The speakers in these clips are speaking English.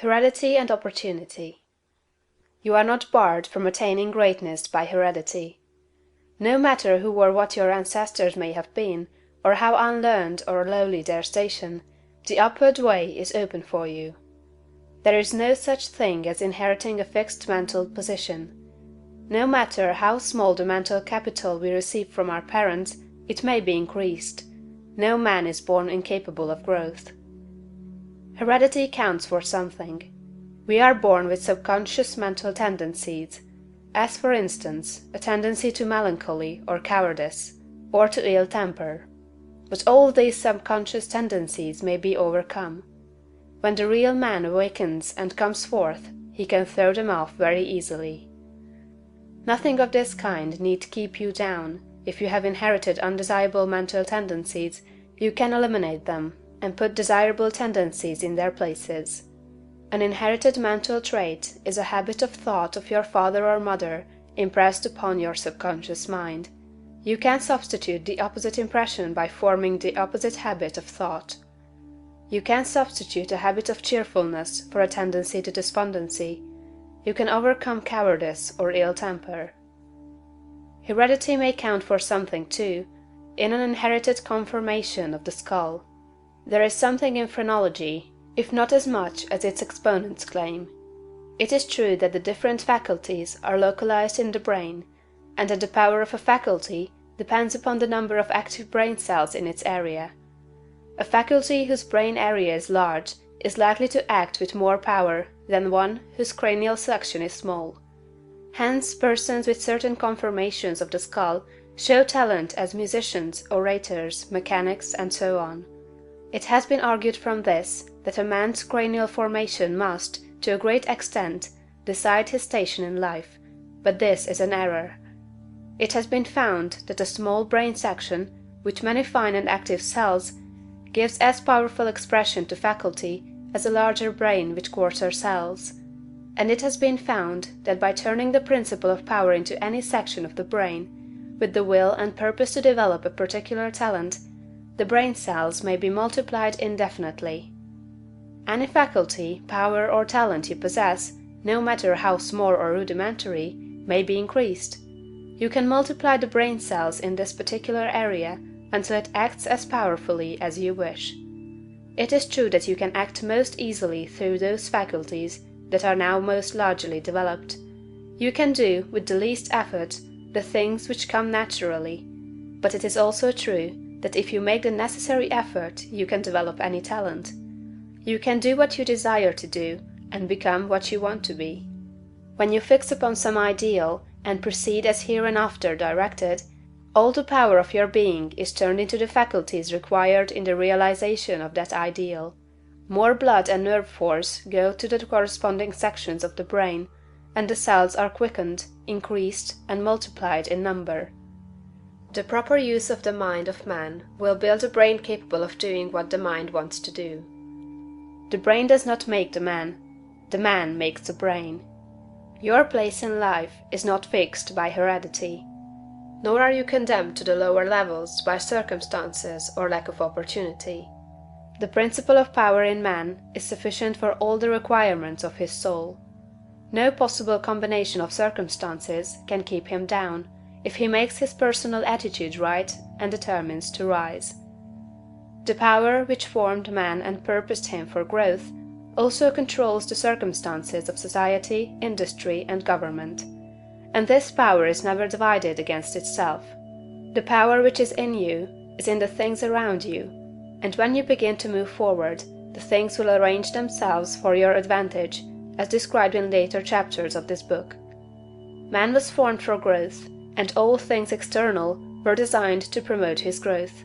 Heredity and Opportunity. You are not barred from attaining greatness by heredity. No matter who or what your ancestors may have been, or how unlearned or lowly their station, the upward way is open for you. There is no such thing as inheriting a fixed mental position. No matter how small the mental capital we receive from our parents, it may be increased. No man is born incapable of growth. Heredity counts for something. We are born with subconscious mental tendencies, as for instance, a tendency to melancholy or cowardice, or to ill temper. But all these subconscious tendencies may be overcome. When the real man awakens and comes forth, he can throw them off very easily. Nothing of this kind need keep you down. If you have inherited undesirable mental tendencies, you can eliminate them, and put desirable tendencies in their places. An inherited mental trait is a habit of thought of your father or mother impressed upon your subconscious mind. You can substitute the opposite impression by forming the opposite habit of thought. You can substitute a habit of cheerfulness for a tendency to despondency. You can overcome cowardice or ill temper. Heredity may count for something too, in an inherited conformation of the skull. There is something in phrenology, if not as much as its exponents claim. It is true that the different faculties are localized in the brain, and that the power of a faculty depends upon the number of active brain cells in its area. A faculty whose brain area is large is likely to act with more power than one whose cranial section is small. Hence persons with certain conformations of the skull show talent as musicians, orators, mechanics, and so on. It has been argued from this that a man's cranial formation must, to a great extent, decide his station in life, but this is an error. It has been found that a small brain section, with many fine and active cells, gives as powerful expression to faculty as a larger brain with coarser cells. And it has been found that by turning the principle of power into any section of the brain, with the will and purpose to develop a particular talent, the brain cells may be multiplied indefinitely. Any faculty, power, or talent you possess, no matter how small or rudimentary, may be increased. You can multiply the brain cells in this particular area until it acts as powerfully as you wish. It is true that you can act most easily through those faculties that are now most largely developed. You can do, with the least effort, the things which come naturally, but it is also true that if you make the necessary effort you can develop any talent. You can do what you desire to do, and become what you want to be. When you fix upon some ideal, and proceed as hereinafter directed, all the power of your being is turned into the faculties required in the realization of that ideal. More blood and nerve force go to the corresponding sections of the brain, and the cells are quickened, increased, and multiplied in number. The proper use of the mind of man will build a brain capable of doing what the mind wants to do. The brain does not make the man makes the brain. Your place in life is not fixed by heredity, nor are you condemned to the lower levels by circumstances or lack of opportunity. The principle of power in man is sufficient for all the requirements of his soul. No possible combination of circumstances can keep him down, if he makes his personal attitude right and determines to rise. The power which formed man and purposed him for growth also controls the circumstances of society, industry, and government. And this power is never divided against itself. The power which is in you is in the things around you, and when you begin to move forward, the things will arrange themselves for your advantage, as described in later chapters of this book. Man was formed for growth, and all things external were designed to promote his growth.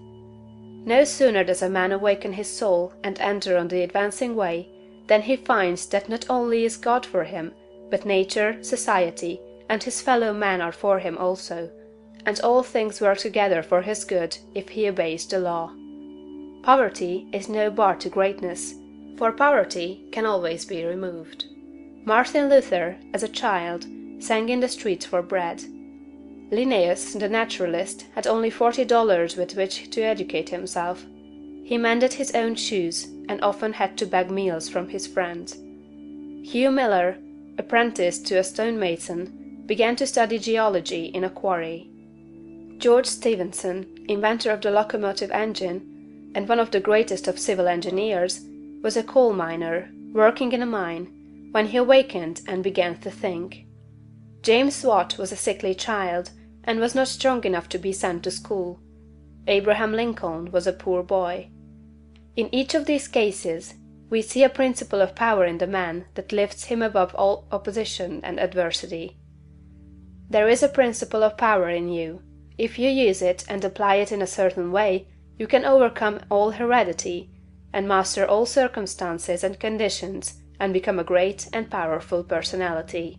No sooner does a man awaken his soul and enter on the advancing way, than he finds that not only is God for him, but nature, society, and his fellow men are for him also, and all things work together for his good if he obeys the law. Poverty is no bar to greatness, for poverty can always be removed. Martin Luther, as a child, sang in the streets for bread. Linnaeus, the naturalist, had only $40 with which to educate himself. He mended his own shoes, and often had to beg meals from his friends. Hugh Miller, apprentice to a stonemason, began to study geology in a quarry. George Stephenson, inventor of the locomotive engine, and one of the greatest of civil engineers, was a coal miner, working in a mine, when he awakened and began to think. James Watt was a sickly child, and was not strong enough to be sent to school. Abraham Lincoln was a poor boy. In each of these cases, we see a principle of power in the man that lifts him above all opposition and adversity. There is a principle of power in you. If you use it and apply it in a certain way, you can overcome all heredity, and master all circumstances and conditions, and become a great and powerful personality.